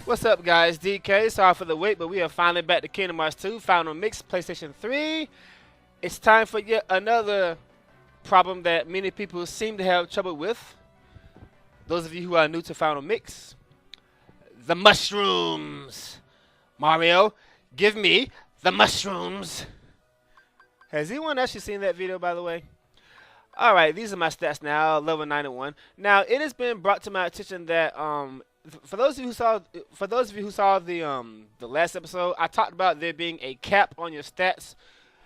What's up, guys? DK. Sorry for the wait, but we are finally back to Kingdom Hearts 2 Final Mix, PlayStation 3. It's time for yet another problem that many people seem to have trouble with. Those of you who are new to Final Mix, the mushrooms. Mario, give me the mushrooms. Has anyone actually seen that video, by the way? Alright, these are my stats now, level 91. Now, it has been brought to my attention that for those of you who saw the last episode, I talked about there being a cap on your stats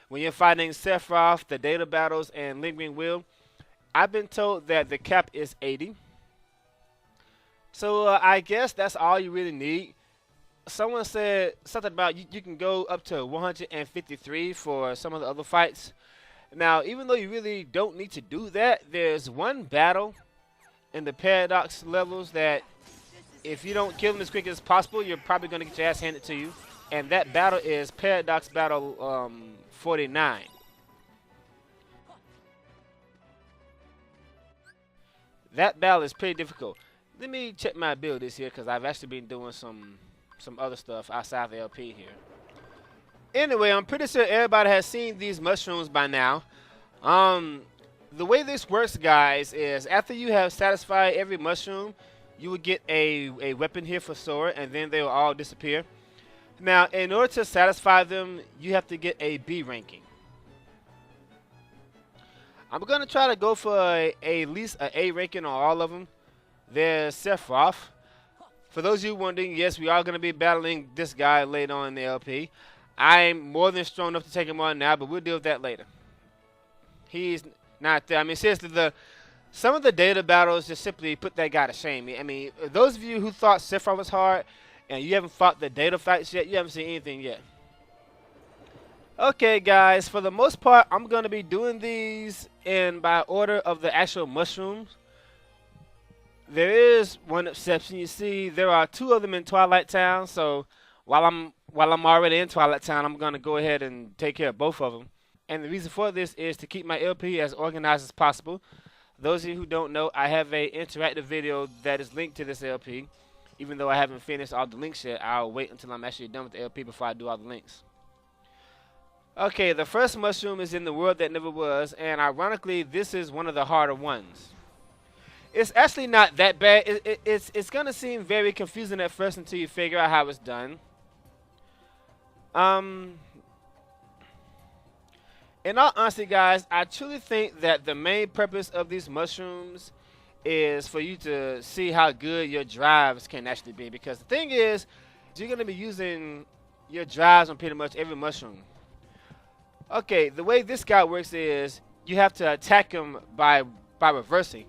when you're fighting Sephiroth, the data battles, and Lingering Will. I've been told that the cap is 80. So I guess that's all you really need. Someone said something about you can go up to 153 for some of the other fights. Now, even though you really don't need to do that, there's one battle in the Paradox levels that if you don't kill them as quick as possible, you're probably going to get your ass handed to you. And that battle is Paradox Battle 49. That battle is pretty difficult. Let me check my build this here because I've actually been doing some other stuff outside the LP here. Anyway, I'm pretty sure everybody has seen these mushrooms by now. The way this works, guys, is after you have satisfied every mushroom, you will get a weapon here for Sora, and then they will all disappear. Now, in order to satisfy them, you have to get a B ranking. I'm going to try to go for at least an A ranking on all of them. There's Sephiroth. For those of you wondering, yes, we are going to be battling this guy later on in the LP. I'm more than strong enough to take him on now, but we'll deal with that later. He's not there. I mean, seriously, some of the data battles just simply put that guy to shame. I mean, those of you who thought Sephiroth was hard and you haven't fought the data fights yet, you haven't seen anything yet. Okay, guys, for the most part, I'm going to be doing these by order of the actual mushrooms. There is one exception. You see, there are two of them in Twilight Town, so while I'm already in Twilight Town, I'm going to go ahead and take care of both of them. And the reason for this is to keep my LP as organized as possible. Those of you who don't know, I have an interactive video that is linked to this LP. Even though I haven't finished all the links yet, I'll wait until I'm actually done with the LP before I do all the links. Okay, the first mushroom is in the world that never was, and ironically, this is one of the harder ones. It's actually not that bad. It's going to seem very confusing at first until you figure out how it's done. In all honesty, guys, I truly think that the main purpose of these mushrooms is for you to see how good your drives can actually be. Because the thing is, you're going to be using your drives on pretty much every mushroom. Okay, the way this guy works is you have to attack him by reversing.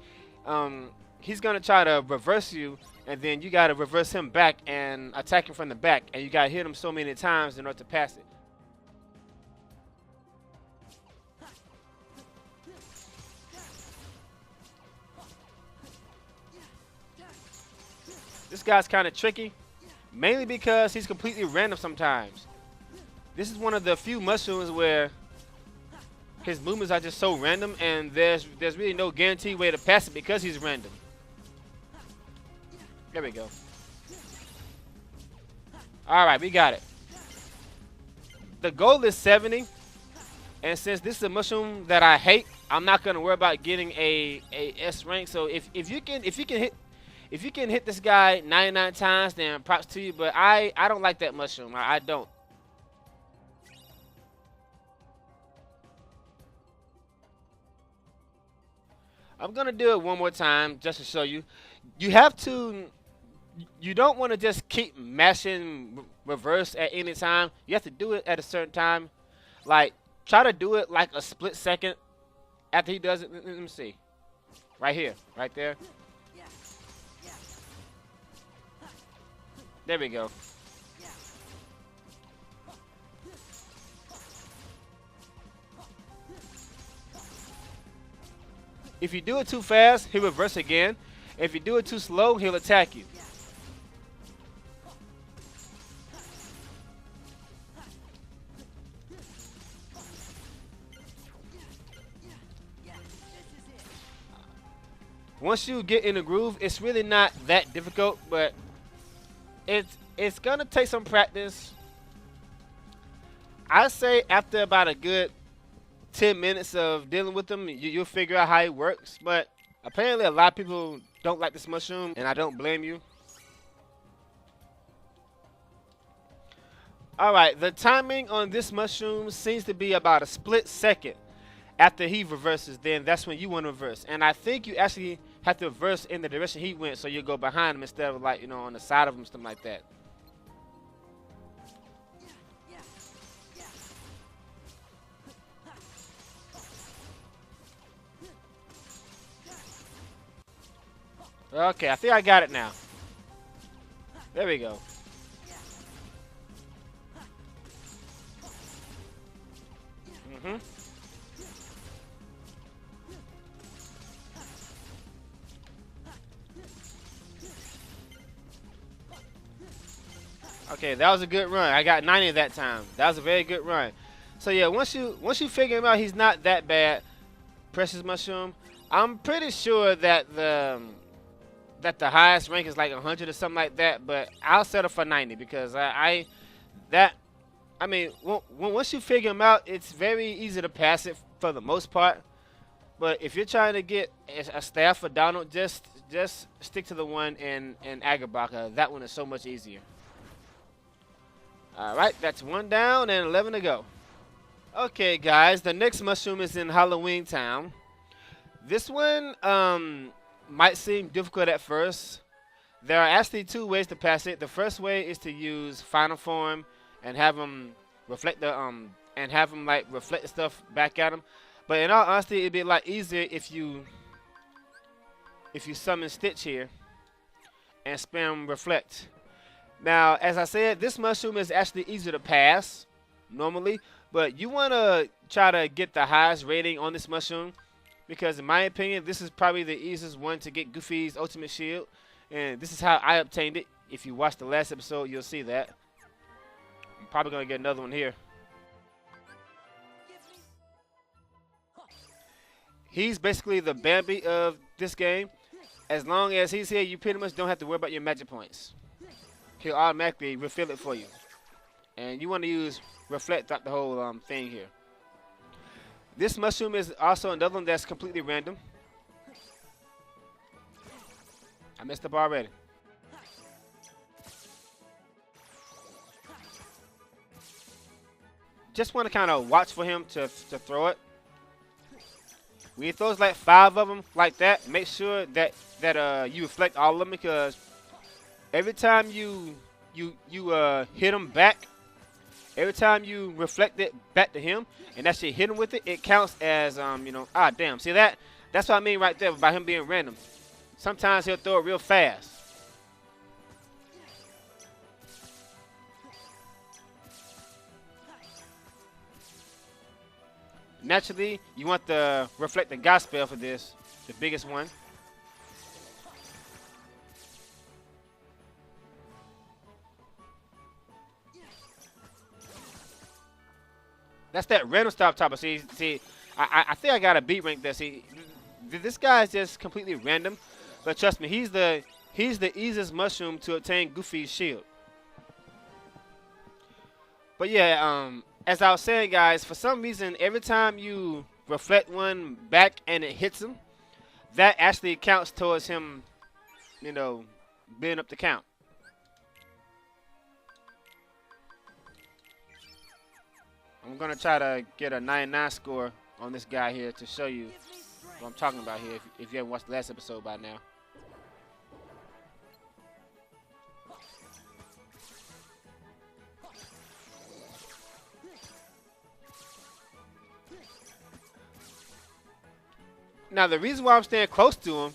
He's going to try to reverse you, and then you got to reverse him back and attack him from the back. And you got to hit him so many times in order to pass it. This guy's kind of tricky, mainly because he's completely random sometimes. This is one of the few mushrooms where his movements are just so random, and there's really no guaranteed way to pass it because he's random. There we go. Alright, we got it. The goal is 70, and since this is a mushroom that I hate, I'm not going to worry about getting a S rank. So if you can hit this guy 99 times, then props to you. But I don't like that mushroom. I don't. I'm gonna do it one more time just to show you. You don't want to just keep mashing reverse at any time. You have to do it at a certain time. Like, try to do it like a split second after he does it. Let me see. Right here, right there. There we go. If you do it too fast, he'll reverse again. If you do it too slow, he'll attack you. Once you get in the groove, it's really not that difficult, but It's gonna take some practice. I say after about a good 10 minutes of dealing with them, you'll figure out how it works. But apparently a lot of people don't like this mushroom, and I don't blame you. Alright, the timing on this mushroom seems to be about a split second after he reverses. Then that's when you want to reverse. And I think you actually have to reverse in the direction he went, so you go behind him instead of, like, you know, on the side of him, something like that. Okay, I think I got it now. There we go. Okay, that was a good run. I got 90 that time. That was a very good run. So yeah, once you figure him out, he's not that bad. Precious Mushroom. I'm pretty sure that the highest rank is like 100 or something like that, but I'll settle for 90 because I mean, once you figure him out, it's very easy to pass it for the most part. But if you're trying to get a staff for Donald, just stick to the one in Agrabah. That one is so much easier. Alright, that's 1 down and 11 to go. Okay, guys, the next mushroom is in Halloween Town. This one might seem difficult at first. There are actually 2 ways to pass it. The first way is to use Final Form and have them reflect the like reflect the stuff back at them. But in all honesty, it'd be a lot easier if you summon Stitch here and spam Reflect. Now, as I said, this mushroom is actually easier to pass normally, but you want to try to get the highest rating on this mushroom because, in my opinion, this is probably the easiest one to get Goofy's ultimate shield, and this is how I obtained it. If you watch the last episode, you'll see that. I'm probably going to get another one here. He's basically the Bambi of this game. As long as he's here, you pretty much don't have to worry about your magic points. He'll automatically refill it for you. And you want to use Reflect throughout the whole thing here. This mushroom is also another one that's completely random. I messed up already. Just want to kind of watch for him to throw it. When he throws like 5 of them like that, make sure that you reflect all of them, because every time you hit him back, every time you reflect it back to him, and that shit hit him with it, it counts as you know. Ah, damn. See that? That's what I mean right there by him being random. Sometimes he'll throw it real fast. Naturally, you want the Reflect the God spell for this, the biggest one. That's that random stop topper. See, I think I got a beat rank there. See, this guy is just completely random, but trust me, he's the easiest mushroom to obtain Goofy's shield. But yeah, as I was saying, guys, for some reason, every time you reflect one back and it hits him, that actually counts towards him, you know, building up the count. I'm going to try to get a 99 score on this guy here to show you what I'm talking about here, if you haven't watched the last episode by now. Now, the reason why I'm staying close to him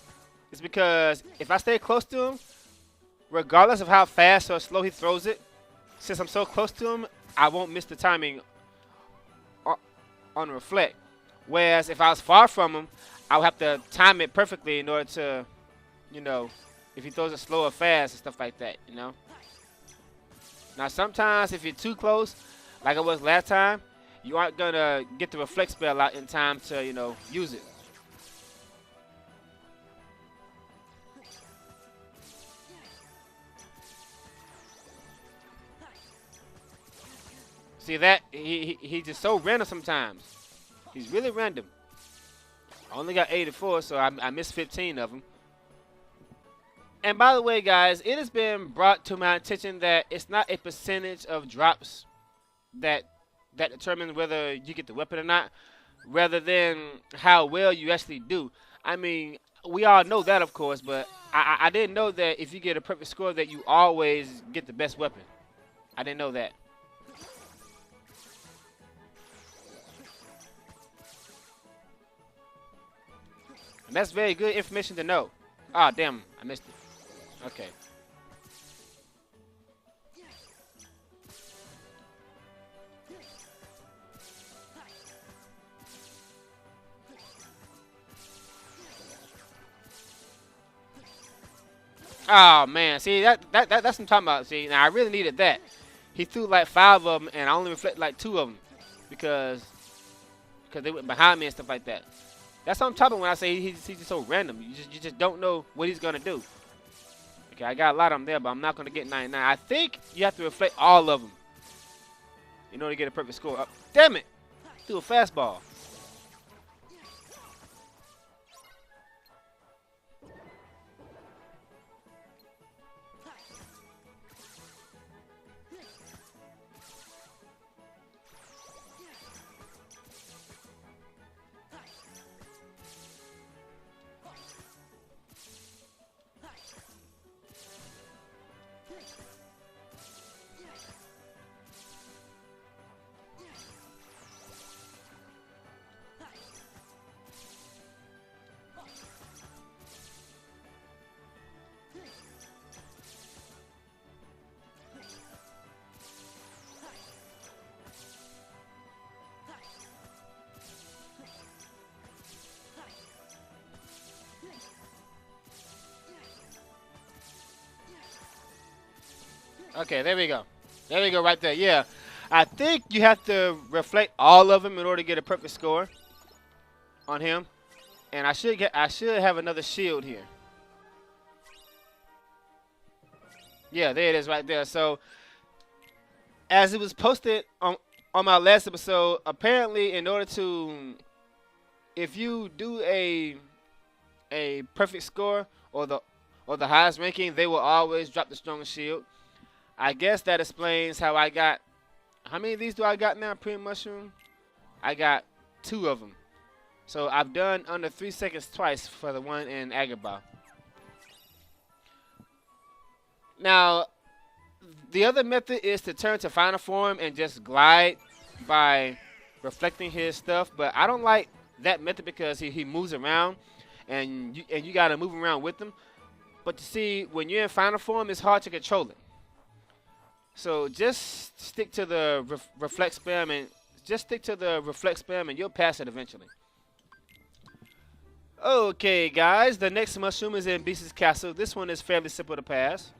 is because if I stay close to him, regardless of how fast or slow he throws it, since I'm so close to him, I won't miss the timing on Reflect. Whereas if I was far from him, I would have to time it perfectly in order to, you know, if he throws it slow or fast and stuff like that, you know. Now, sometimes if you're too close, like I was last time, you aren't going to get the Reflect spell out in time to, you know, use it. See that? He's just so random sometimes. He's really random. I only got 84, so I missed 15 of them. And by the way, guys, it has been brought to my attention that it's not a percentage of drops that determines whether you get the weapon or not, rather than how well you actually do. I mean, we all know that, of course, but I didn't know that if you get a perfect score that you always get the best weapon. I didn't know that. And that's very good information to know. Ah, damn, I missed it. Okay. Oh man, see that's what I'm talking about. See, now I really needed that. He threw like 5 of them, and I only reflected like 2 of them because they went behind me and stuff like that. That's what I'm talking about when I say he's just so random. You just don't know what he's gonna do. Okay, I got a lot of them there, but I'm not gonna get 99. I think you have to reflect all of them in order to get a perfect score. Oh, damn it! Threw a fastball. Okay, there we go. There we go right there. Yeah. I think you have to reflect all of them in order to get a perfect score on him. And I should have another shield here. Yeah, there it is right there. So as it was posted on my last episode, apparently in order to, if you do a perfect score or the highest ranking, they will always drop the strongest shield. I guess that explains how I got. How many of these do I got now? Premium mushroom. I got 2 of them. So I've done under 3 seconds twice for the one in Agrabah. Now, the other method is to turn to final form and just glide by reflecting his stuff. But I don't like that method because he moves around, and you gotta move around with him. But you see, when you're in final form, it's hard to control it. So just stick to the reflect spam and you'll pass it eventually. Okay, guys, the next mushroom is in Beast's Castle. This one is fairly simple to pass.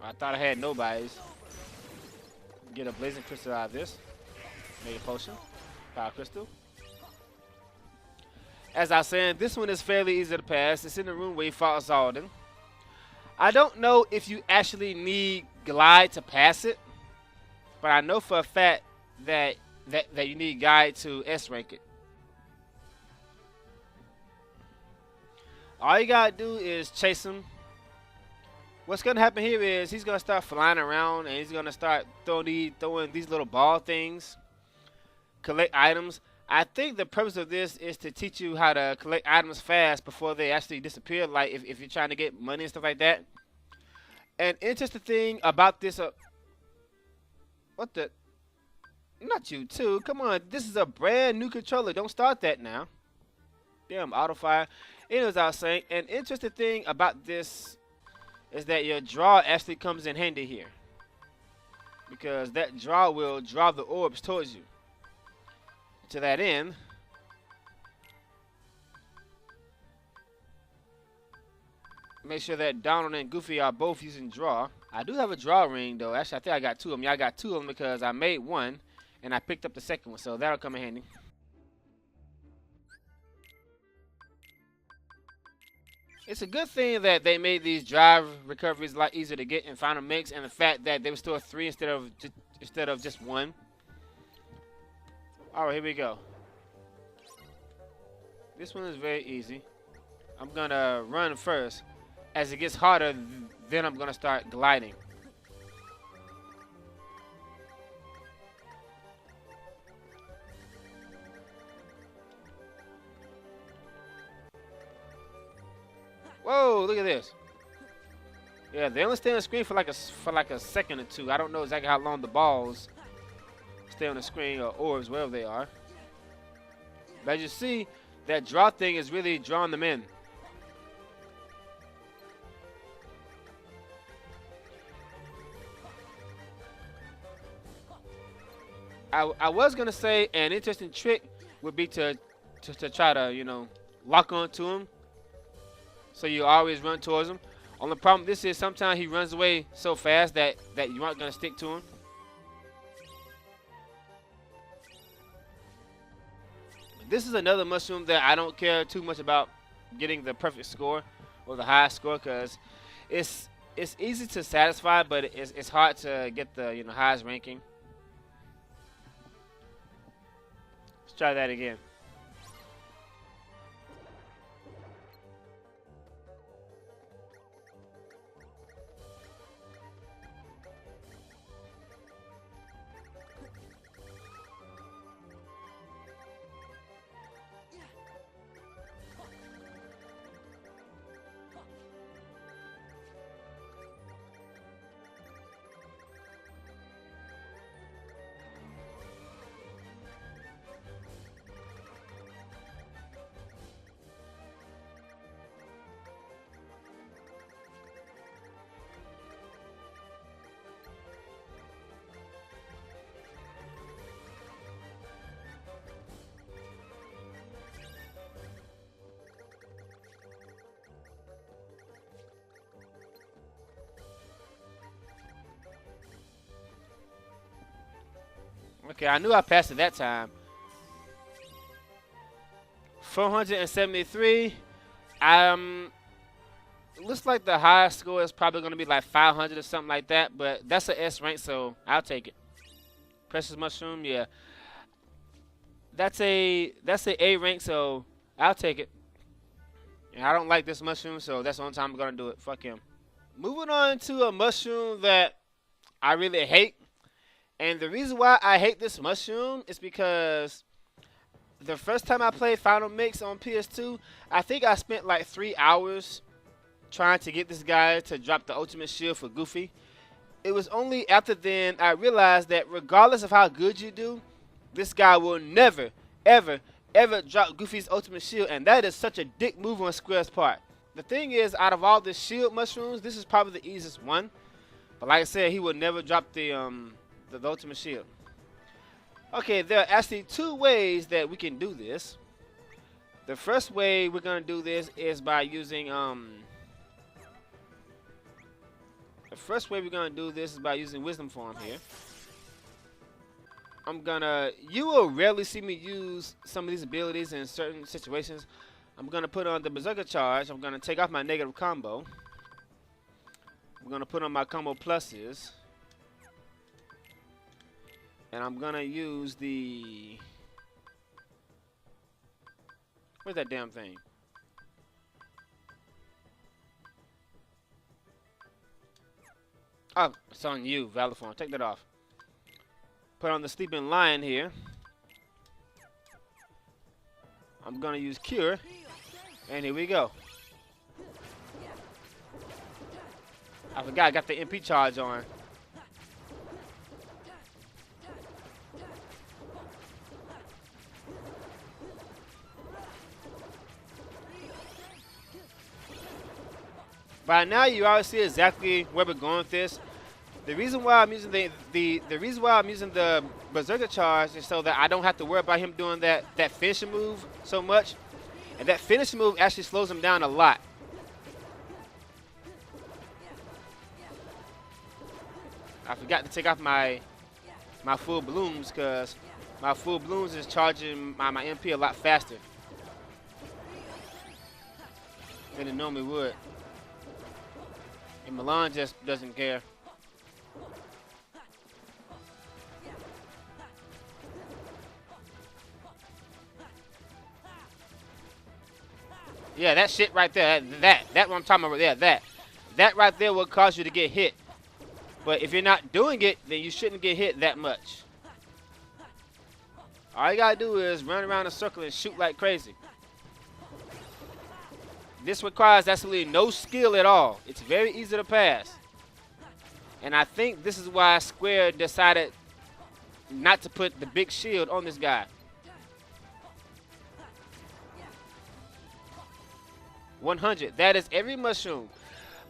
I thought I had nobody's. Get a blazing crystal out of this. Make a potion. Power crystal. As I was saying, this one is fairly easy to pass. It's in the room where he fought Zaldin. I don't know if you actually need glide to pass it, but I know for a fact that you need guide to S rank it. All you gotta do is chase him. What's gonna happen here is he's gonna start flying around and he's gonna start throwing these little ball things, collect items. I think the purpose of this is to teach you how to collect items fast before they actually disappear, like if you're trying to get money and stuff like that. An interesting thing about this, what the, not you too, come on, this is a brand new controller, don't start that now. Damn, auto fire. Anyways, I was saying, an interesting thing about this is that your draw actually comes in handy here. Because that draw will draw the orbs towards you. To that end, make sure that Donald and Goofy are both using draw. I do have a draw ring though. Actually, I think I got 2 of them. Yeah, I got 2 of them because I made one and I picked up the second one, so that'll come in handy. It's a good thing that they made these drive recoveries a lot easier to get in Final Mix, and the fact that they would store 3 instead of just 1. Alright, here we go. This one is very easy. I'm gonna run first. As it gets harder, then I'm gonna start gliding. Whoa, look at this. Yeah, they only stay on the screen for like a second or two. I don't know exactly how long the balls stay on the screen, or orbs, wherever they are. But as you see, that draw thing is really drawing them in. I was gonna say an interesting trick would be to try to, you know, lock onto him, so you always run towards him. Only problem with this is sometimes he runs away so fast that you aren't gonna stick to him. This is another mushroom that I don't care too much about getting the perfect score or the highest score, because it's easy to satisfy, but it's hard to get the, you know, highest ranking. Let's try that again. Okay, I knew I passed it that time. 473. Looks like the highest score is probably going to be like 500 or something like that, but that's an S rank, so I'll take it. Precious mushroom, yeah. That's a A rank, so I'll take it. And I don't like this mushroom, so that's the only time I'm going to do it. Fuck him. Moving on to a mushroom that I really hate. And the reason why I hate this mushroom is because the first time I played Final Mix on PS2, I think I spent like 3 hours trying to get this guy to drop the ultimate shield for Goofy. It was only after then I realized that regardless of how good you do, this guy will never, ever, ever drop Goofy's ultimate shield, and that is such a dick move on Square's part. The thing is, out of all the shield mushrooms, this is probably the easiest one. But like I said, he will never drop the ultimate shield. Okay, there are actually two ways that we can do this. The first way we're gonna do this is by using Wisdom Form here. You will rarely see me use some of these abilities in certain situations. I'm gonna put on the Berserker Charge. I'm gonna take off my negative combo. I'm gonna put on my combo pluses. And I'm gonna use the... Where's that damn thing? Oh, it's on you, Valor Form. Take that off. Put on the Sleeping Lion here. I'm gonna use Cure. And here we go. I forgot I got the MP charge on. By now, you already see exactly where we're going with this. The reason why I'm using the Berserker Charge is so that I don't have to worry about him doing that finishing move so much, and that finishing move actually slows him down a lot. I forgot to take off my full blooms, because my full blooms is charging my MP a lot faster than it normally would. And Milan just doesn't care. Yeah, that shit right there. That what I'm talking about. Yeah, that right there will cause you to get hit. But if you're not doing it, then you shouldn't get hit that much. All you gotta do is run around a circle and shoot like crazy. This requires absolutely no skill at all. It's very easy to pass. And I think this is why Square decided not to put the big shield on this guy. 100. That is every mushroom.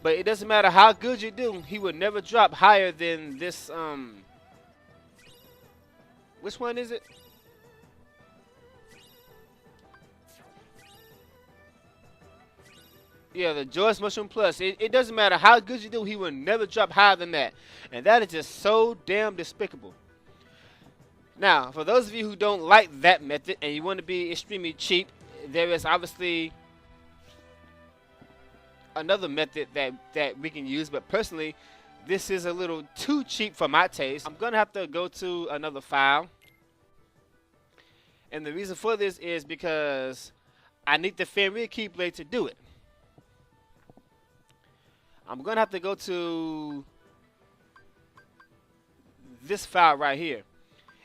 But it doesn't matter how good you do, he will never drop higher than this, which one is it? Yeah, the Joyous Mushroom Plus. It doesn't matter how good you do, he will never drop higher than that. And that is just so damn despicable. Now, for those of you who don't like that method and you want to be extremely cheap, there is obviously another method that we can use. But personally, this is a little too cheap for my taste. I'm going to have to go to another file. And the reason for this is because I need the Fenrir Keyblade to do it. I'm going to have to go to this file right here.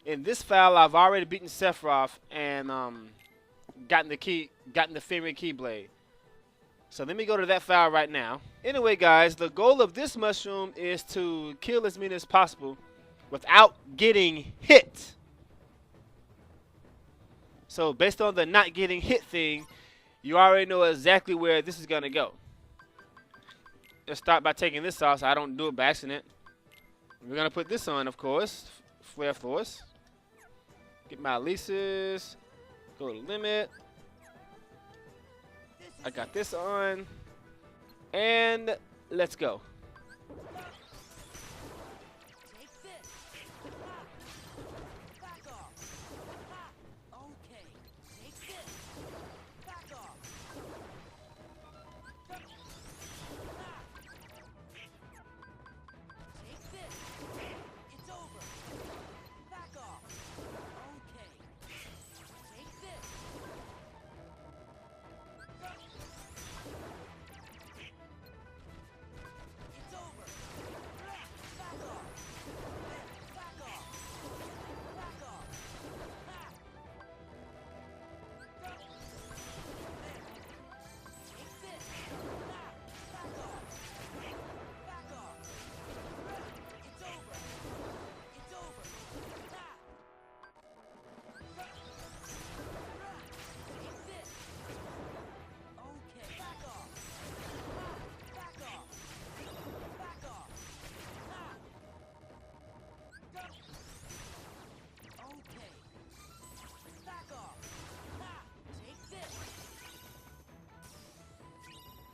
In this file, I've already beaten Sephiroth and gotten the Fenrir Keyblade. So let me go to that file right now. Anyway, guys, the goal of this mushroom is to kill as many as possible without getting hit. So based on the not getting hit thing, you already know exactly where this is going to go. Let's start by taking this off so I don't do it by accident. We're going to put this on, of course. Flare Force. Get my Elises. Go to limit. I got this on. And let's go.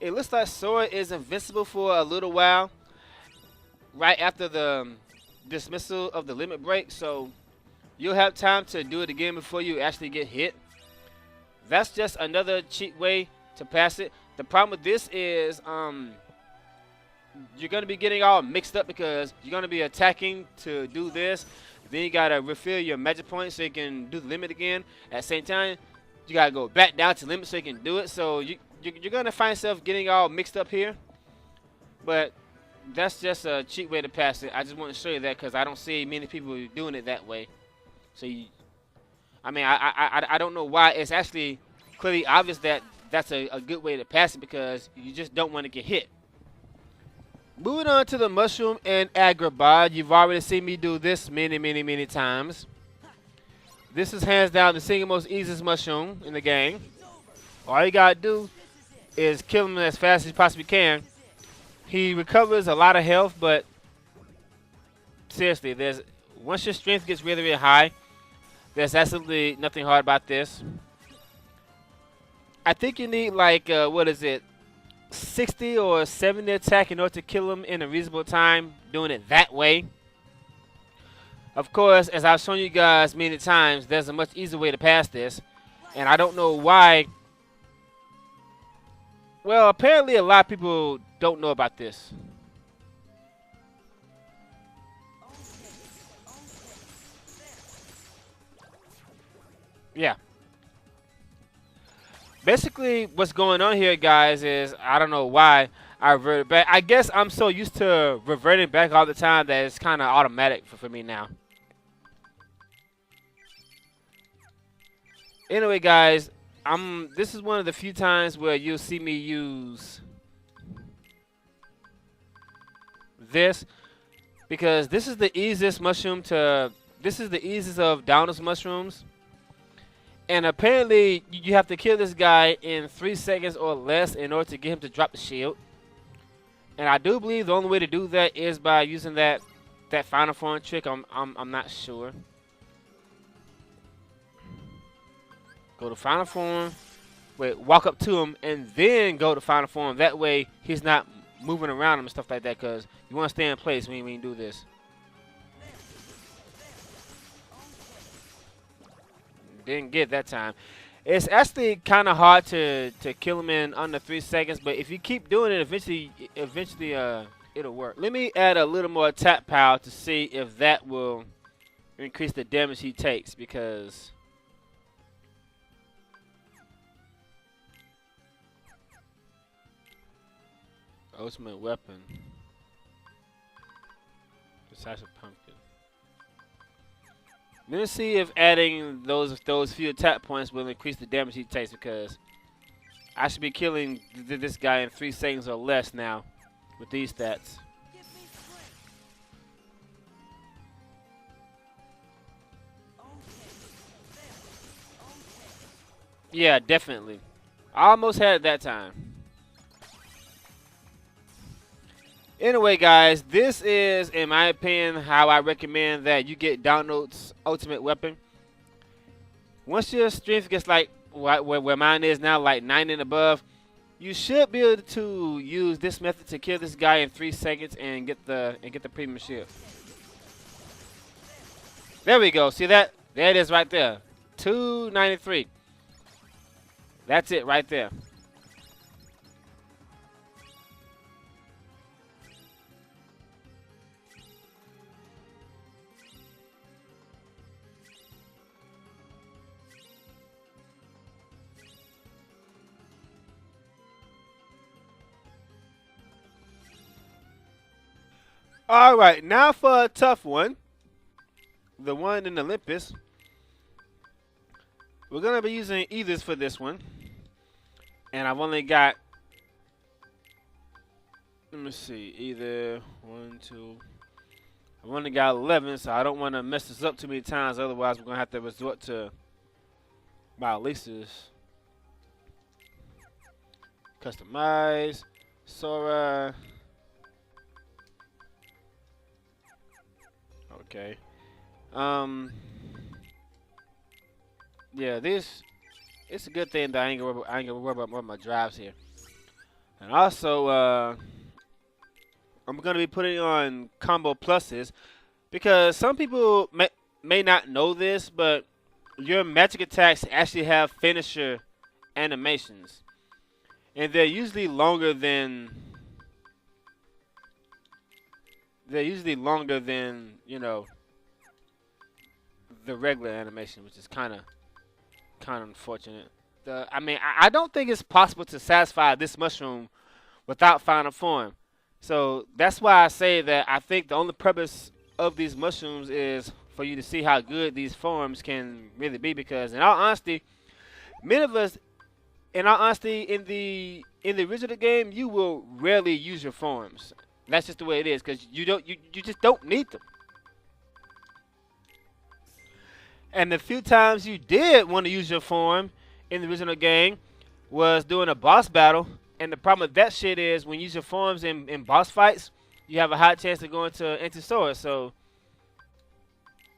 It looks like Sora is invincible for a little while, right after the dismissal of the limit break, so you'll have time to do it again before you actually get hit. That's just another cheap way to pass it. The problem with this is you're going to be getting all mixed up because you're going to be attacking to do this. Then you got to refill your magic points so you can do the limit again. At the same time, you got to go back down to limit so you can do it. So you're going to find yourself getting all mixed up here. But that's just a cheap way to pass it. I just want to show you that because I don't see many people doing it that way. So, I don't know why. It's actually clearly obvious that that's a good way to pass it because you just don't want to get hit. Moving on to the mushroom and Agrabah. You've already seen me do this many times. This is hands down the single most easiest mushroom in the game. All you gotta do is kill him as fast as you possibly can. He recovers a lot of health, but seriously, once your strength gets really high, there's absolutely nothing hard about this. I think you need like, 60 or 70 attack in order to kill him in a reasonable time, doing it that way. Of course, as I've shown you guys many times, there's a much easier way to pass this. And I don't know why. Well, apparently a lot of people don't know about this. Yeah. Basically, what's going on here, guys, is I don't know why I reverted back. I guess I'm so used to reverting back all the time that it's kind of automatic for me now. Anyway, guys, this is one of the few times where you'll see me use this, because this is the easiest mushroom to. This is the easiest of Downers mushrooms. And apparently, you have to kill this guy in 3 seconds or less in order to get him to drop the shield. And I do believe the only way to do that is by using that final form trick. I'm not sure. Go to final form. Wait, walk up to him and then go to final form. That way, he's not moving around him and stuff like that. Because you want to stay in place when you do this. Didn't get that time. It's actually kind of hard to kill him in under 3 seconds, but if you keep doing it, eventually it'll work. Let me add a little more attack power to see if that will increase the damage he takes, because ultimate weapon. Decisive pumpkin. Let's see if adding those few attack points will increase the damage he takes, because I should be killing this guy in 3 seconds or less now with these stats. Yeah, definitely. I almost had it that time. Anyway, guys, this is, in my opinion, how I recommend that you get Donald's ultimate weapon. Once your strength gets like where mine is now, like 9 and above, you should be able to use this method to kill this guy in 3 seconds and get the premium shield. There we go. See that? There it is right there. 293. That's it right there. All right, now for a tough one. The one in Olympus. We're going to be using ethers for this one. And I've only got, let me see, either 1, 2. I've only got 11, so I don't want to mess this up too many times. Otherwise, we're going to have to resort to my Lisa's. Customize. Sora. Okay. Yeah, it's a good thing that I ain't gonna worry about my drives here. And also, I'm gonna be putting on combo pluses, because some people may not know this, but your magic attacks actually have finisher animations, and they're usually longer than you know, the regular animation, which is kind of unfortunate. I mean, I don't think it's possible to satisfy this mushroom without final form. So that's why I say that I think the only purpose of these mushrooms is for you to see how good these forms can really be. Because in all honesty, many of us, in the original game, you will rarely use your forms. That's just the way it is, because you just don't need them. And the few times you did want to use your form in the original game was during a boss battle. And the problem with that shit is when you use your forms in boss fights, you have a high chance of going to anti-sword. So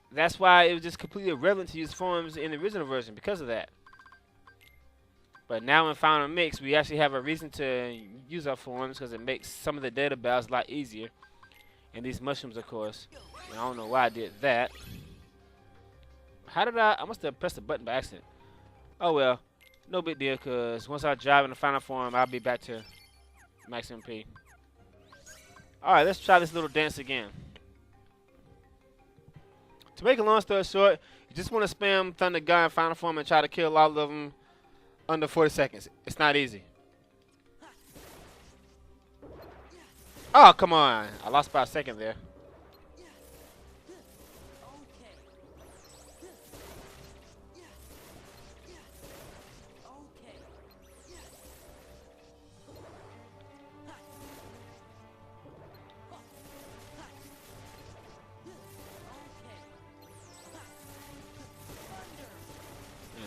that's why it was just completely irrelevant to use forms in the original version because of that. But now in Final Mix, we actually have a reason to use our forms, because it makes some of the data battles a lot easier. And these mushrooms, of course. And I don't know why I did that. How did I must have pressed the button by accident. Oh well, no big deal, because once I drive in the final form, I'll be back to max MP. Alright, let's try this little dance again. To make a long story short, you just want to spam Thunder God in final form and try to kill all of them under 40 seconds. It's not easy. Oh, come on. I lost by a second there.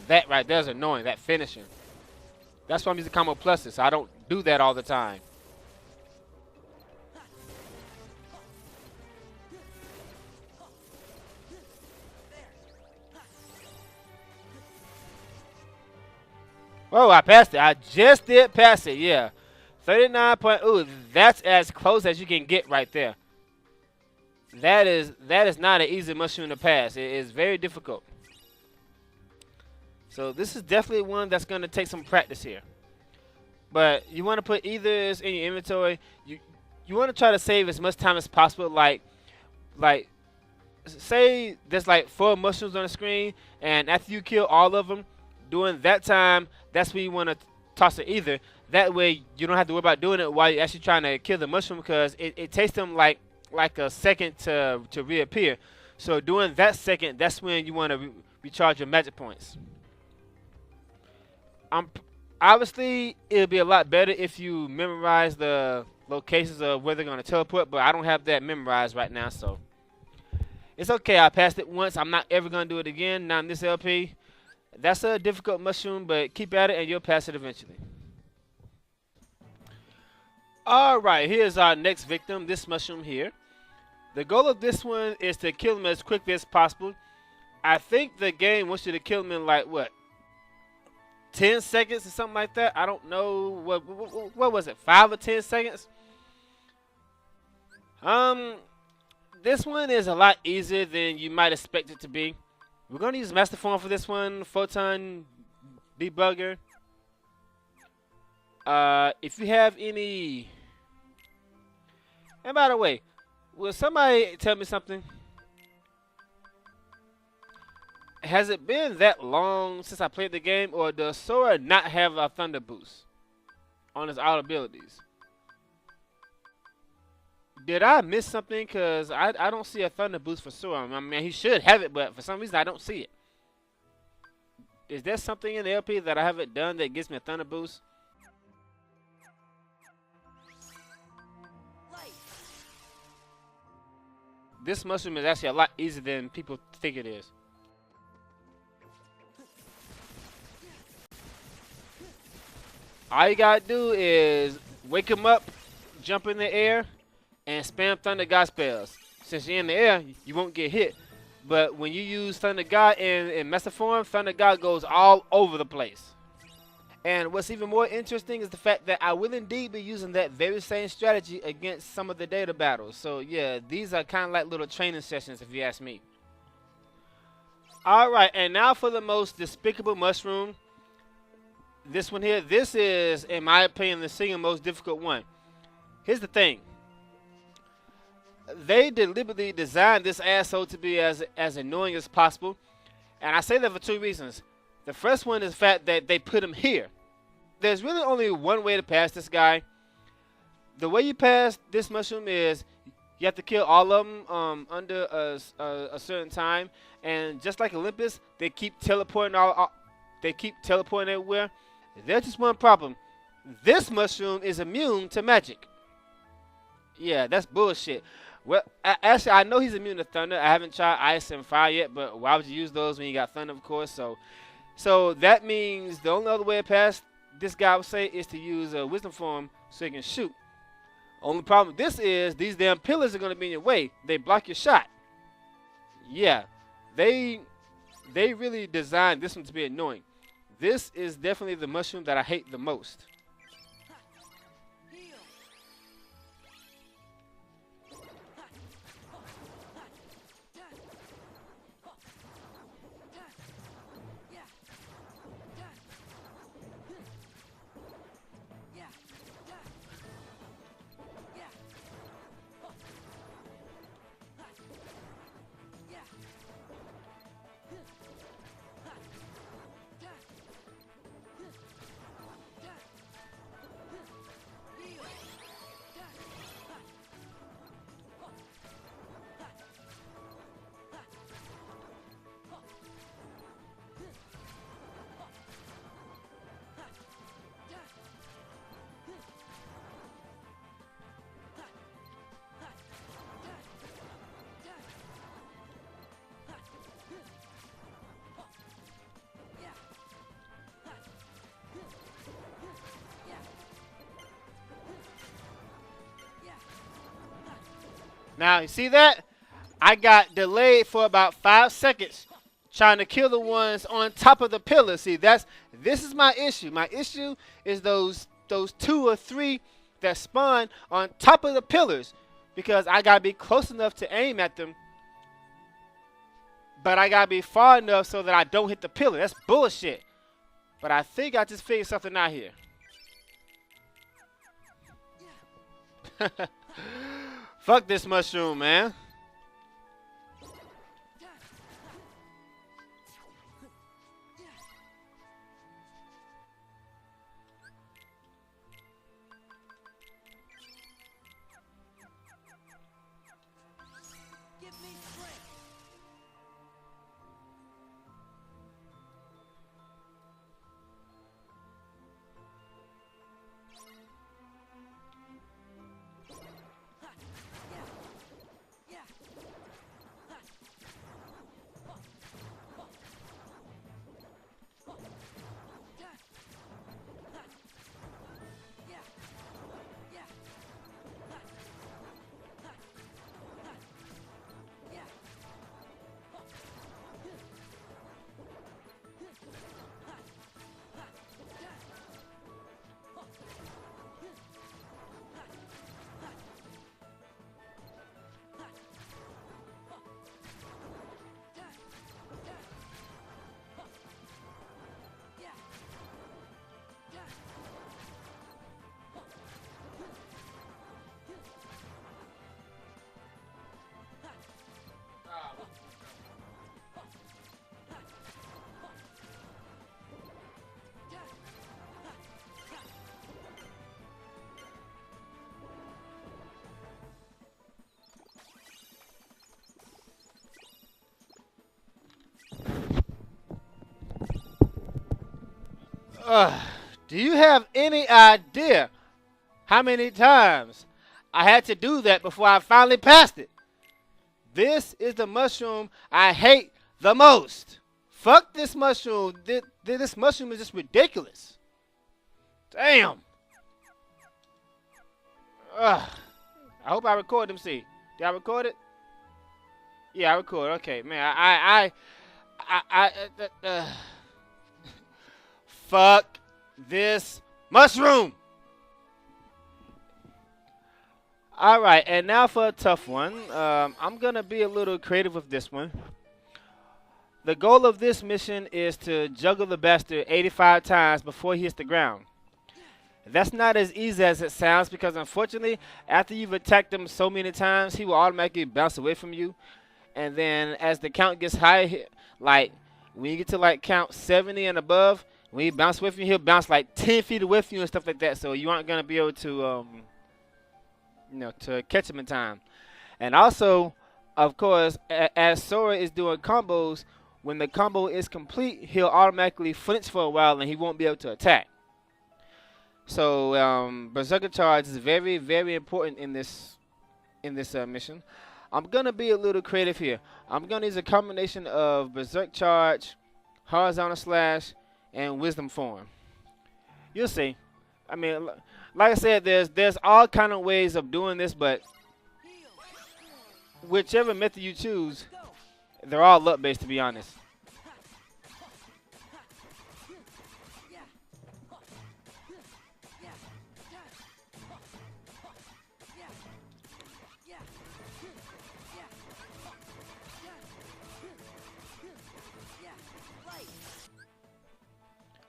That right there is annoying, that finishing. That's why I'm using combo pluses, so I don't do that all the time. Oh, I passed it. I just did pass it, yeah. 39 point, ooh, that's as close as you can get right there. That is not an easy mushroom to pass. It is very difficult. So this is definitely one that's going to take some practice here. But you want to put either's in your inventory. You want to try to save as much time as possible. Like say there's like 4 mushrooms on the screen, and after you kill all of them, during that time, that's when you want to toss it either. That way you don't have to worry about doing it while you're actually trying to kill the mushroom, because it takes them like a second to reappear. So during that second, that's when you want to recharge your magic points. Obviously, it'll be a lot better if you memorize the locations of where they're going to teleport, but I don't have that memorized right now, so it's okay. I passed it once. I'm not ever going to do it again, not in this LP. That's a difficult mushroom, but keep at it and you'll pass it eventually. Alright, here's our next victim, this mushroom here. The goal of this one is to kill him as quickly as possible. I think the game wants you to kill him in like, what, 10 seconds or something like that? I don't know. What was it, 5 or 10 seconds? This one is a lot easier than you might expect it to be. We're going to use Master Form for this one, Photon Debugger. If you have any... And by the way, will somebody tell me something? Has it been that long since I played the game, or does Sora not have a Thunder Boost on his auto abilities? Did I miss something? Because I don't see a Thunder Boost for Sora. I mean, he should have it, but for some reason I don't see it. Is there something in the LP that I haven't done that gives me a Thunder Boost? This mushroom is actually a lot easier than people think it is. All you gotta do is wake him up, jump in the air, and spam Thunder God spells. Since you're in the air, you won't get hit. But when you use Thunder God in Master Form, Thunder God goes all over the place. And what's even more interesting is the fact that I will indeed be using that very same strategy against some of the data battles. So yeah, these are kind of like little training sessions if you ask me. Alright, and now for the most despicable mushroom. This one here, this is, in my opinion, the single most difficult one. Here's the thing. They deliberately designed this asshole to be as annoying as possible. And I say that for 2 reasons. The first one is the fact that they put him here. There's really only one way to pass this guy. The way you pass this mushroom is you have to kill all of them under a certain time. And just like Olympus, they keep teleporting everywhere. There's just one problem. This mushroom is immune to magic. Yeah, that's bullshit. Well, actually, I know he's immune to thunder. I haven't tried ice and fire yet, but why would you use those when you got thunder, of course? So that means the only other way to pass this guy would say is to use a wisdom form so he can shoot. Only problem with this is these damn pillars are going to be in your way. They block your shot. Yeah, they really designed this one to be annoying. This is definitely the mushroom that I hate the most. Now, you see that? I got delayed for about 5 seconds trying to kill the ones on top of the pillar. See, this is my issue. My issue is those 2 or 3 that spawn on top of the pillars, because I gotta be close enough to aim at them, but I gotta be far enough so that I don't hit the pillar. That's bullshit. But I think I just figured something out here. Fuck this mushroom, man. Do you have any idea how many times I had to do that before I finally passed it? This is the mushroom I hate the most. Fuck this mushroom. This mushroom is just ridiculous. Damn. I hope I record them. See, did I record it? Yeah, I record. Okay, man. Fuck this mushroom. All right, and now for a tough one. I'm gonna be a little creative with this one. The goal of this mission is to juggle the bastard 85 times before he hits the ground. That's not as easy as it sounds, because unfortunately, after you've attacked him so many times, he will automatically bounce away from you. And then as the count gets higher, like when you get to like count 70 and above, when he bounces away from you, he'll bounce like 10 feet away from you and stuff like that. So you aren't gonna be able to, to catch him in time. And also, of course, as Sora is doing combos, when the combo is complete, he'll automatically flinch for a while and he won't be able to attack. So Berserker Charge is very, very important in this mission. I'm gonna be a little creative here. I'm gonna use a combination of Berserk Charge, Horizontal Slash, and Wisdom Form. You'll see. I mean, like I said, there's all kind of ways of doing this, but whichever method you choose, they're all luck based, to be honest.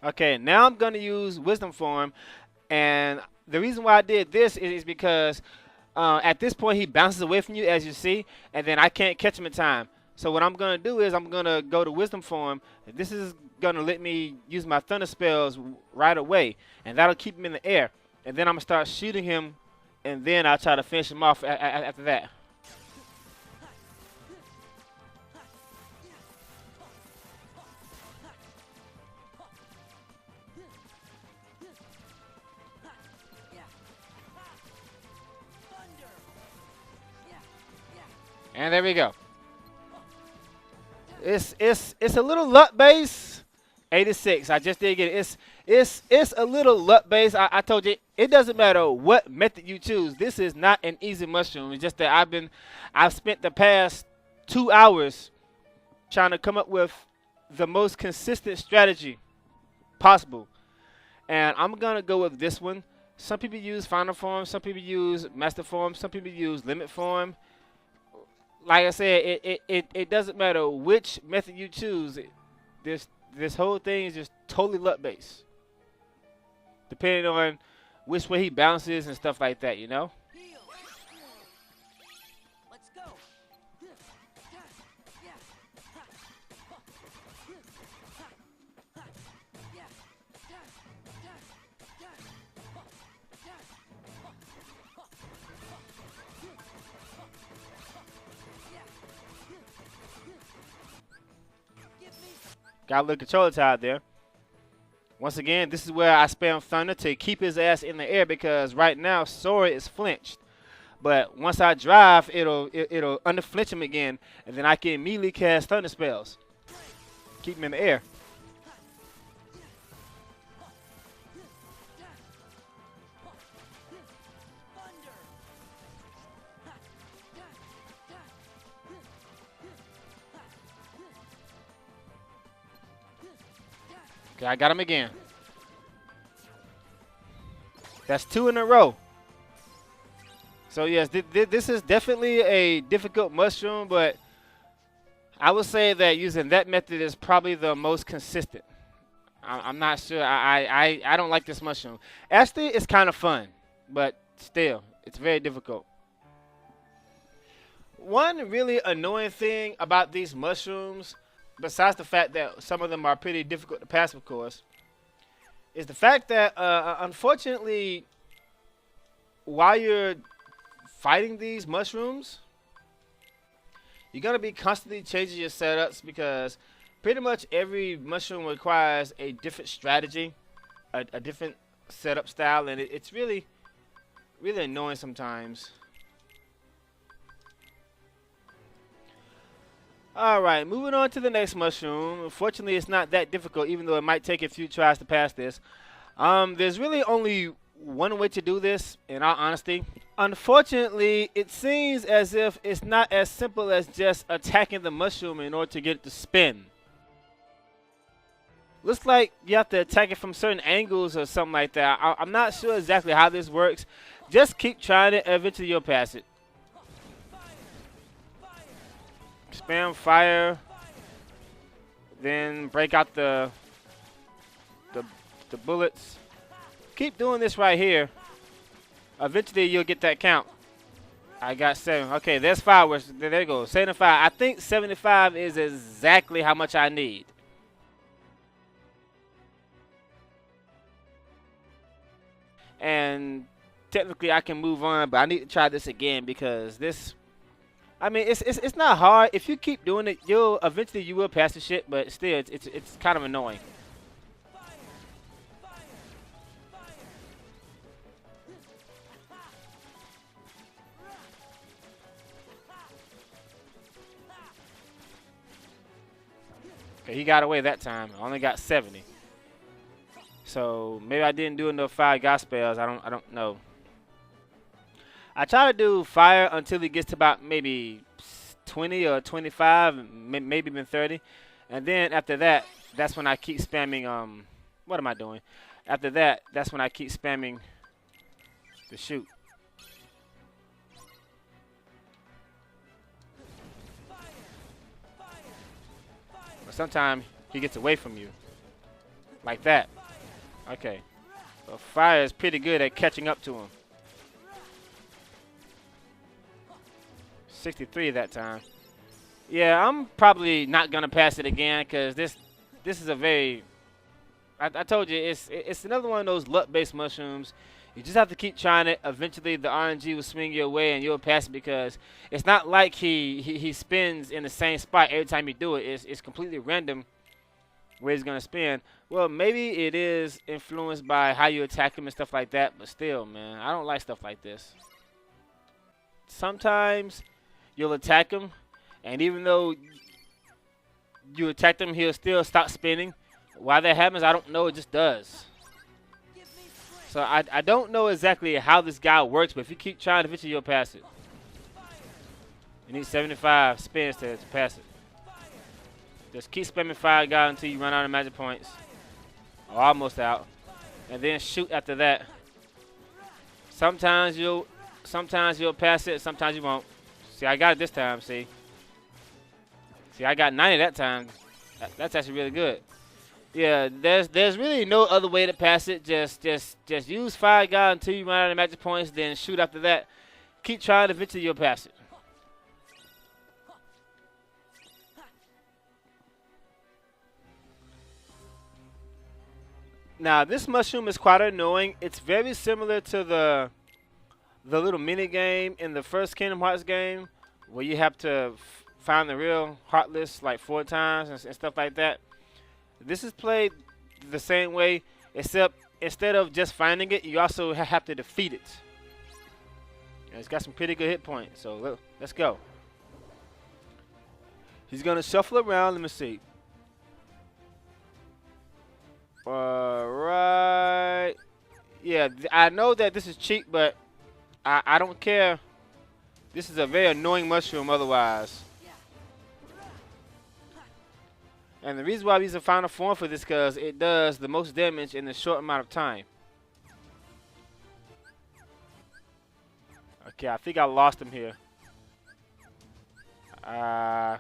Okay, now I'm going to use Wisdom Form, and the reason why I did this is because at this point he bounces away from you, as you see, and then I can't catch him in time. So what I'm going to do is I'm going to go to Wisdom Form. This is going to let me use my Thunder Spells right away, and that'll keep him in the air. And then I'm going to start shooting him, and then I'll try to finish him off after that. And there we go. It's a little luck based, 86. I just did get it. It's a little luck based. I told you it doesn't matter what method you choose. This is not an easy mushroom. It's just that I've spent the past 2 hours trying to come up with the most consistent strategy possible, and I'm gonna go with this one. Some people use final form, some people use master form, some people use limit form. Like I said, it doesn't matter which method you choose. This whole thing is just totally luck based, depending on which way he bounces and stuff like that. You know. Let's go. Got a little controller tied there. Once again, this is where I spam Thunder to keep his ass in the air because right now Sora is flinched. But once I drive, it'll under-flinch him again, and then I can immediately cast Thunder spells. Keep him in the air. Okay, I got him again. That's 2 in a row. So yes, this is definitely a difficult mushroom, but I would say that using that method is probably the most consistent. I'm not sure. I don't like this mushroom. Actually, it's kind of fun, but still, it's very difficult. One really annoying thing about these mushrooms, besides the fact that some of them are pretty difficult to pass, of course, is the fact that, unfortunately, while you're fighting these mushrooms, you're going to be constantly changing your setups because pretty much every mushroom requires a different strategy, a different setup style, and it's really, really annoying sometimes. Alright, moving on to the next mushroom. Unfortunately, it's not that difficult, even though it might take a few tries to pass this. There's really only one way to do this, in all honesty. Unfortunately, it seems as if it's not as simple as just attacking the mushroom in order to get it to spin. Looks like you have to attack it from certain angles or something like that. I'm not sure exactly how this works. Just keep trying it, eventually you'll pass it. Spam fire, then break out the bullets. Keep doing this right here. Eventually you'll get that count. I got 7. Okay, there's 5. There you go. 75. I think 75 is exactly how much I need. And technically I can move on, but I need to try this again because this, I mean, it's not hard. If you keep doing it, you'll eventually you will pass the shit, but still it's kind of annoying. Okay, he got away that time. I only got 70. So maybe I didn't do enough fire god spells. I don't know. I try to do fire until he gets to about maybe 20 or 25, maybe even 30. And then after that, that's when I keep spamming, what am I doing? After that, that's when I keep spamming the shoot. But sometimes he gets away from you. Like that. Okay. So fire is pretty good at catching up to him. 63 that time. Yeah, I'm probably not gonna pass it again because this is a very, I told you it's another one of those luck-based mushrooms. You just have to keep trying it. Eventually the RNG will swing your way and you'll pass it because it's not like he spins in the same spot every time you do it. It's completely random where he's gonna spin. Well, maybe it is influenced by how you attack him and stuff like that, but still, man, I don't like stuff like this. Sometimes you'll attack him, and even though you attacked him, he'll still stop spinning. Why that happens, I don't know. It just does. So I don't know exactly how this guy works, but if you keep trying, eventually you'll pass it. You need 75 spins to pass it. Just keep spamming fire guy until you run out of magic points. Or almost out. And then shoot after that. Sometimes you'll pass it, sometimes you won't. See, I got it this time, see. See, I got 90 that time. That's actually really good. Yeah, there's really no other way to pass it. Just use fire guy until you run out of magic points, then shoot after that. Keep trying, eventually you'll pass it. Now, this mushroom is quite annoying. It's very similar to the little mini game in the first Kingdom Hearts game, where you have to find the real Heartless like 4 times and stuff like that. This is played the same way, except instead of just finding it, you also have to defeat it. And it's got some pretty good hit points, so let's go. He's gonna shuffle around. Let me see. Alright. Yeah, I know that this is cheap, but I don't care. This is a very annoying mushroom otherwise. And the reason why we use a final form for this is because it does the most damage in a short amount of time. Okay, I think I lost him here. I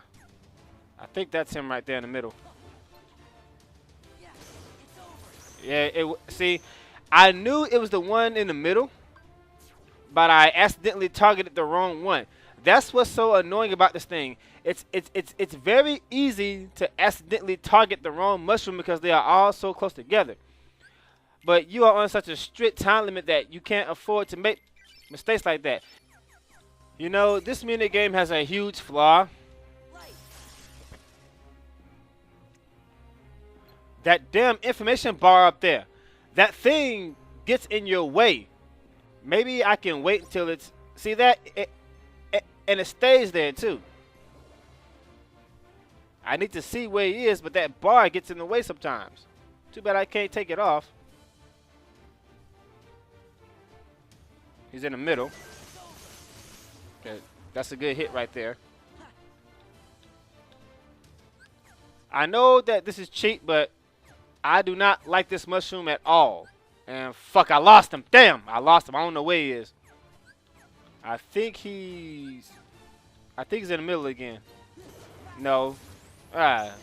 think that's him right there in the middle. Yeah, see, I knew it was the one in the middle, but I accidentally targeted the wrong one. That's what's so annoying about this thing. It's very easy to accidentally target the wrong mushroom because they are all so close together. But you are on such a strict time limit that you can't afford to make mistakes like that. You know, this mini game has a huge flaw. That damn information bar up there. That thing gets in your way. Maybe I can wait until it's... See that? And it stays there too. I need to see where he is, but that bar gets in the way sometimes. Too bad I can't take it off. He's in the middle. Okay, that's a good hit right there. I know that this is cheap, but I do not like this mushroom at all. And fuck, I lost him. Damn, I lost him. I don't know where he is. I think he's in the middle again. No. Of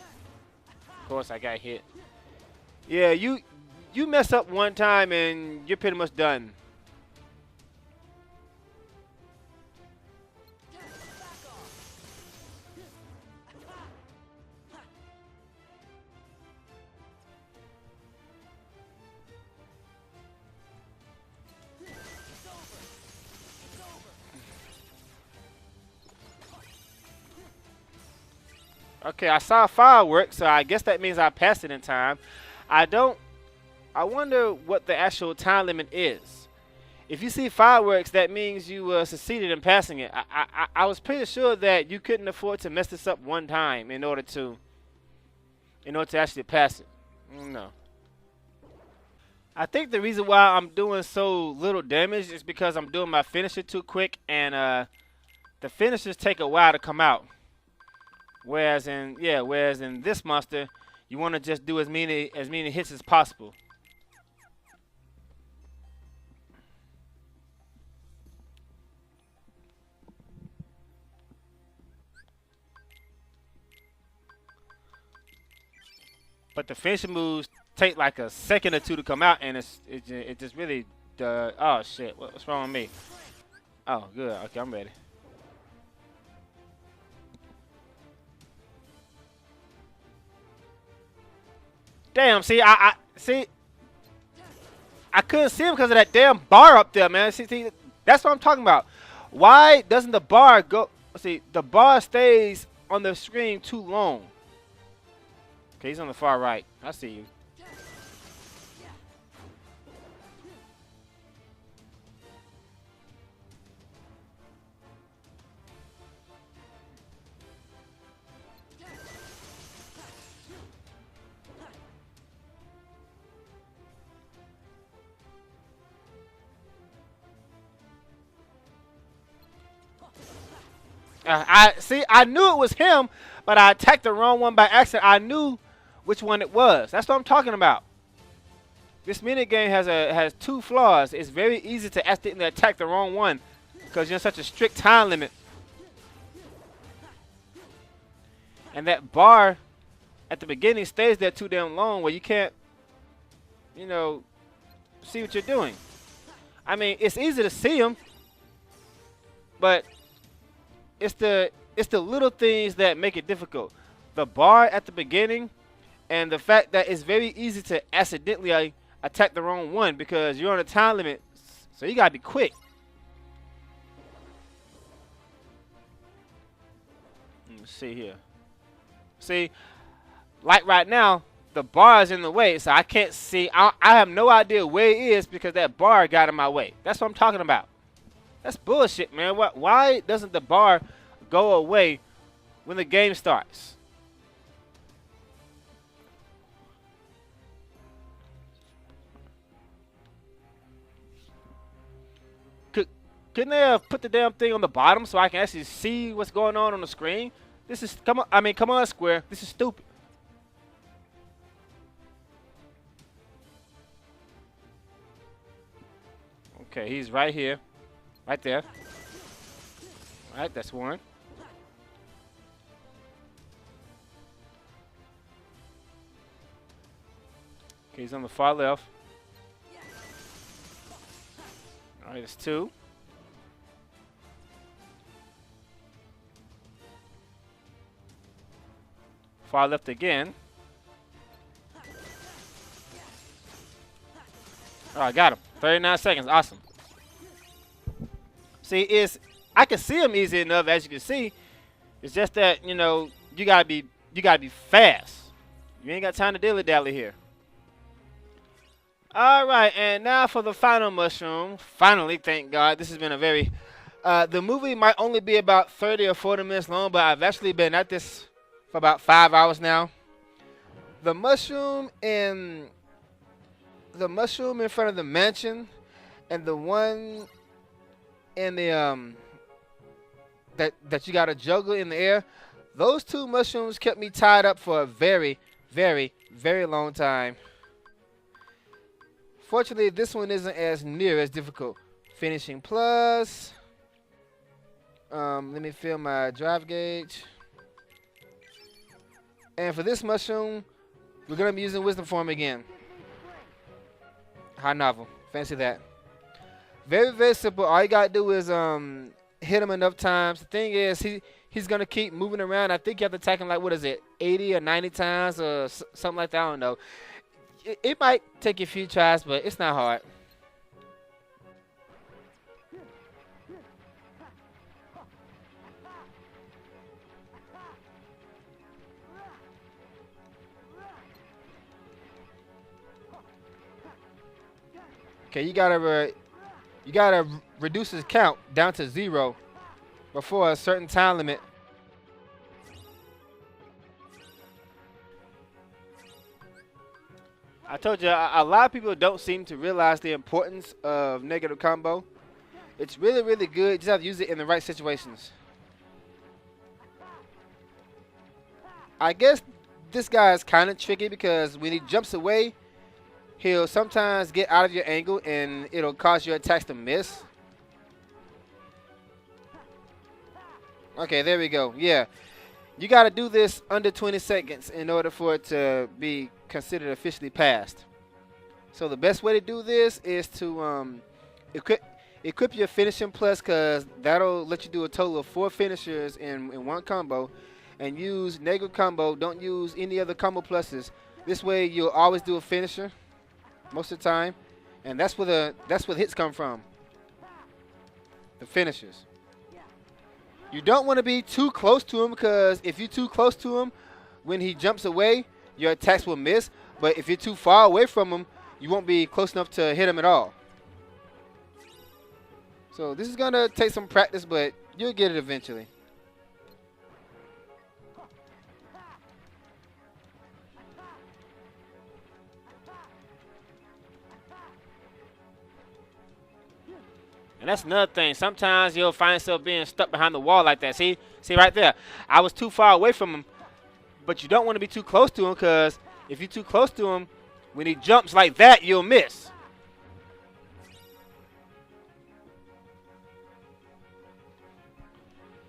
course I got hit. Yeah, you mess up one time and you're pretty much done. Okay, I saw fireworks, so I guess that means I passed it in time. I wonder what the actual time limit is. If you see fireworks, that means you succeeded in passing it. I was pretty sure that you couldn't afford to mess this up one time in order to actually pass it. No. I think the reason why I'm doing so little damage is because I'm doing my finisher too quick, and the finishers take a while to come out. Whereas in this monster, you want to just do as many hits as possible. But the finishing moves take like a second or two to come out, and it just really oh shit, what's wrong with me? Oh good, okay, I'm ready. Damn, see, I couldn't see him because of that damn bar up there, man. See, that's what I'm talking about. Why doesn't the bar go? See, the bar stays on the screen too long. Okay, he's on the far right. I see you. I see. I knew it was him, but I attacked the wrong one by accident. I knew which one it was. That's what I'm talking about. This minigame has two flaws. It's very easy to accidentally attack the wrong one because you're in such a strict time limit. And that bar at the beginning stays there too damn long where you can't, you know, see what you're doing. I mean, it's easy to see them, but it's the little things that make it difficult. The bar at the beginning and the fact that it's very easy to accidentally attack the wrong one because you're on a time limit, so you gotta be quick. Let's see here. See, like right now, the bar is in the way, so I can't see. I have no idea where it is because that bar got in my way. That's what I'm talking about. That's bullshit, man. Why doesn't the bar go away when the game starts? Couldn't they have put the damn thing on the bottom so I can actually see what's going on the screen? This is, come on, I mean, come on, Square. This is stupid. Okay, he's right here. Right there. All right, that's one. Okay, he's on the far left. All right, that's two. Far left again. Oh, I got him. 39 seconds. Awesome. See, I can see him easy enough, as you can see. It's just that, you know, you gotta be fast. You ain't got time to dilly dally here. All right, and now for the final mushroom. Finally, thank God. This has been a very. The movie might only be about 30 or 40 minutes long, but I've actually been at this for about 5 hours now. The mushroom in front of the mansion, and the one in the that you gotta juggle in the air. Those two mushrooms kept me tied up for a very, very, very long time. Fortunately, this one isn't as near as difficult. Finishing plus. Let me fill my drive gauge. And for this mushroom, we're gonna be using wisdom form again. High novel. Fancy that. Very, very simple. All you gotta do is hit him enough times. The thing is, he's gonna keep moving around. I think you have to attack him like, what is it, 80 or 90 times or something like that. I don't know. It might take you a few tries, but it's not hard. Okay, you gotta reduce his count down to 0 before a certain time limit. I told you, a lot of people don't seem to realize the importance of negative combo. It's really, really good. You just have to use it in the right situations. I guess this guy is kind of tricky because when he jumps away, he'll sometimes get out of your angle and it'll cause your attacks to miss. Okay, there we go. Yeah. You got to do this under 20 seconds in order for it to be considered officially passed. So the best way to do this is to equip your finishing plus, because that'll let you do a total of 4 finishers in one combo. And use negative combo. Don't use any other combo pluses. This way you'll always do a finisher most of the time. And that's where hits come from. The finishers. You don't want to be too close to him, because if you're too close to him, when he jumps away, your attacks will miss. But if you're too far away from him, you won't be close enough to hit him at all. So this is going to take some practice, but you'll get it eventually. And that's another thing. Sometimes you'll find yourself being stuck behind the wall like that. See right there. I was too far away from him, but you don't want to be too close to him, because if you're too close to him, when he jumps like that, you'll miss.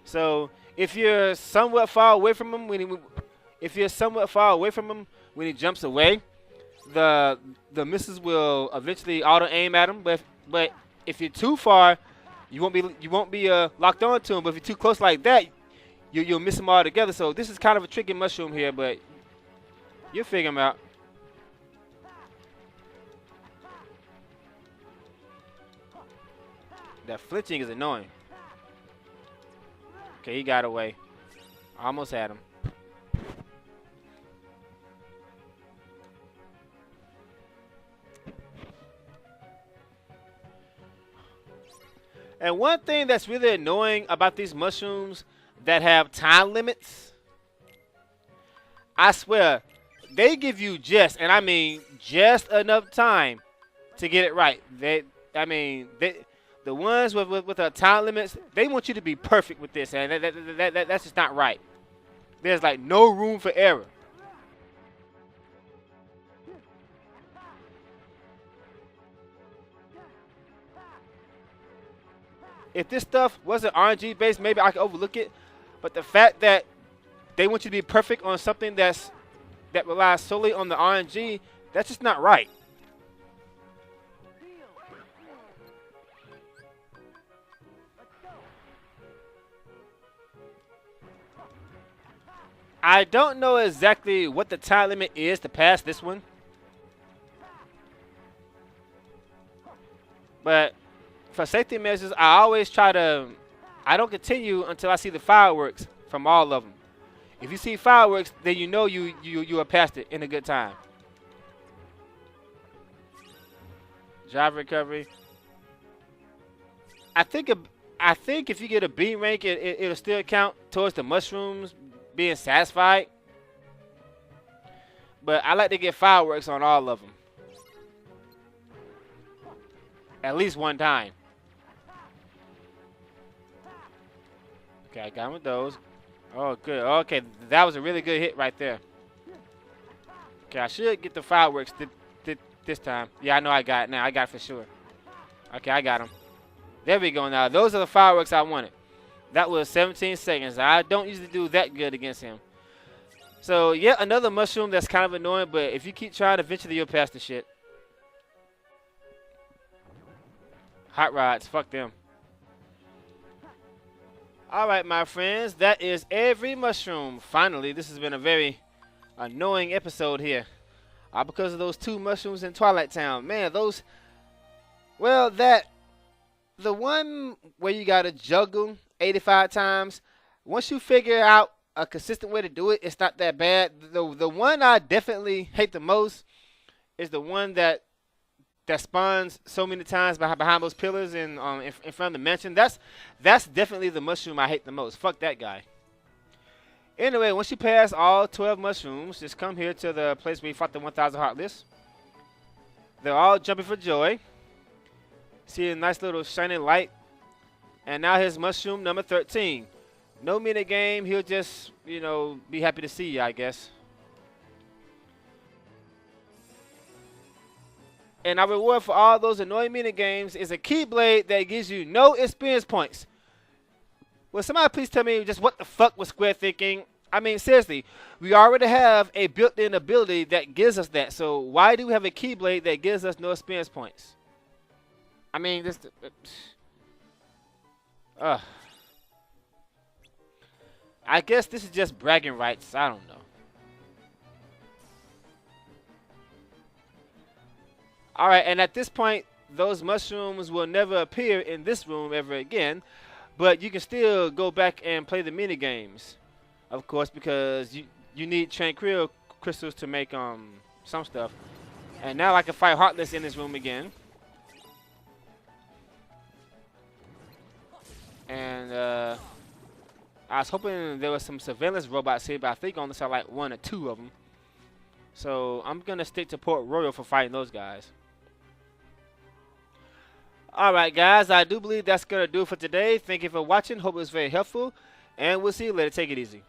So if you're somewhat far away from him when he jumps away, the missiles will eventually auto aim at him. But if you're too far, you won't be locked on to him. But if you're too close like that, you'll miss him altogether. So this is kind of a tricky mushroom here, but you'll figure him out. That flinching is annoying. Okay, he got away. Almost had him. And one thing that's really annoying about these mushrooms that have time limits, I swear, they give you just, and I mean just enough time to get it right. The ones with the time limits, they want you to be perfect with this, and that's just not right. There's like no room for error. If this stuff wasn't RNG based, maybe I could overlook it. But the fact that they want you to be perfect on something that relies solely on the RNG, that's just not right. I don't know exactly what the time limit is to pass this one, but for safety measures, I always I don't continue until I see the fireworks from all of them. If you see fireworks, then you know you are past it in a good time. Drive recovery. I think if you get a B rank, it'll still count towards the mushrooms being satisfied. But I like to get fireworks on all of them. At least one time. Okay, I got him with those. Oh, good. Okay, that was a really good hit right there. Okay, I should get the fireworks this time. Yeah, I know I got it now. I got it for sure. Okay, I got him. There we go now. Those are the fireworks I wanted. That was 17 seconds. I don't usually do that good against him. So, yeah, another mushroom that's kind of annoying, but if you keep trying, eventually you'll pass the shit. Hot rods, fuck them. All right, my friends, that is every mushroom. Finally, this has been a very annoying episode here. Because of those 2 mushrooms in Twilight Town. Man, those, well, the one where you got to juggle 85 times, once you figure out a consistent way to do it, it's not that bad. The one I definitely hate the most is the one that spawns so many times behind those pillars in front of the mansion. That's definitely the mushroom I hate the most. Fuck that guy. Anyway, once you pass all 12 mushrooms, just come here to the place where you fought the 1,000 Heartless. They're all jumping for joy. See a nice little shining light. And now here's mushroom number 13. No minute game. He'll just, be happy to see you, I guess. And our reward for all those annoying minute games is a Keyblade that gives you no experience points. Will somebody please tell me just what the fuck was Square thinking? I mean, seriously, we already have a built-in ability that gives us that. So why do we have a Keyblade that gives us no experience points? I mean, this... I guess this is just bragging rights. I don't know. Alright, and at this point, those mushrooms will never appear in this room ever again. But you can still go back and play the mini games. Of course, because you need Tranquil crystals to make some stuff. And now I can fight Heartless in this room again. And I was hoping there was some surveillance robots here, but I think I only saw like 1 or 2 of them. So I'm going to stick to Port Royal for fighting those guys. Alright, guys, I do believe that's going to do it for today. Thank you for watching. Hope it was very helpful. And we'll see you later. Take it easy.